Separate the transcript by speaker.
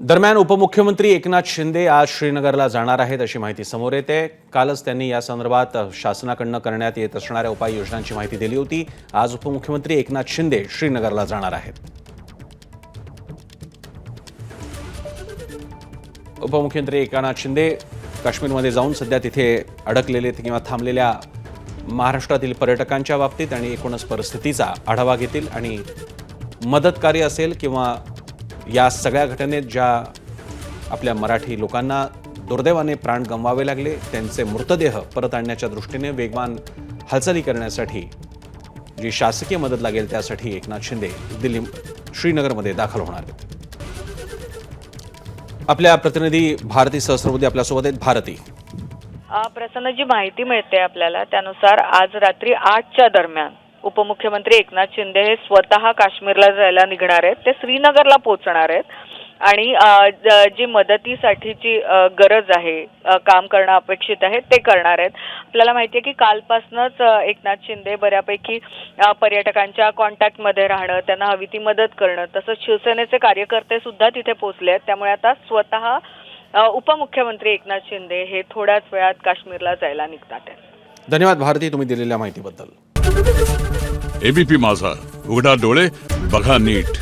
Speaker 1: दरम्यान उपमुख्यमंत्री एकनाथ शिंदे आज श्रीनगरला जाणार आहेत अशी माहिती समोर येते। कालच त्यांनी या संदर्भात शासनाकडून करण्यात येत असणाऱ्या उपाययोजनांची माहिती दिली होती। आज उपमुख्यमंत्री एकनाथ शिंदे श्रीनगरला जाणार आहेत। उपमुख्यमंत्री एकनाथ शिंदे काश्मीरमध्ये जाऊन सध्या तिथे अडकलेले किंवा थांबलेल्या महाराष्ट्रातील पर्यटकांच्या बाबतीत आणि एकूणच परिस्थितीचा आढावा घेतील आणि मदतकार्य असेल किंवा या सगळ्या घटनेत ज्या आपल्या मराठी लोकांना दुर्दैवाने प्राण गमवावे लागले त्यांचे मृतदेह परत आणण्याच्या दृष्टीने वेगवान हालचाली करण्यासाठी जी शासकीय मदत लागेल त्यासाठी एकनाथ शिंदे श्रीनगरमध्ये दाखल होणार आहेत। आपल्या प्रतिनिधी भारती सहस्रबुद्धे आपल्यासोबत आहेत। भारती,
Speaker 2: प्रसन्न, जी माहिती मिळते आपल्याला त्यानुसार आज रात्री 8च्या दरम्यान उपमुख्यमंत्री एकनाथ शिंदे हे स्वतः काश्मीरला जायला निघणार आहेत। ते श्रीनगरला पोहोचणार आहेत आणि जी मदतीसाठीची गरज आहे, काम करणं अपेक्षित आहे ते करणार आहेत। आपल्याला माहिती आहे की कालपासूनच एकनाथ शिंदे बऱ्यापैकी पर्यटकांच्या कॉन्टॅक्टमध्ये राहणं, त्यांना हवी ती मदत करणं, तसंच शिवसेनेचे कार्यकर्ते सुद्धा तिथे पोहोचले आहेत। त्यामुळे आता स्वतः उपमुख्यमंत्री एकनाथ शिंदे हे थोड्याच वेळात काश्मीरला जायला निघतात आहेत।
Speaker 1: धन्यवाद भारती, तुम्ही दिलेल्या माहितीबद्दल।
Speaker 3: एबीपी माझा, उघडा डोळे बघा नीट।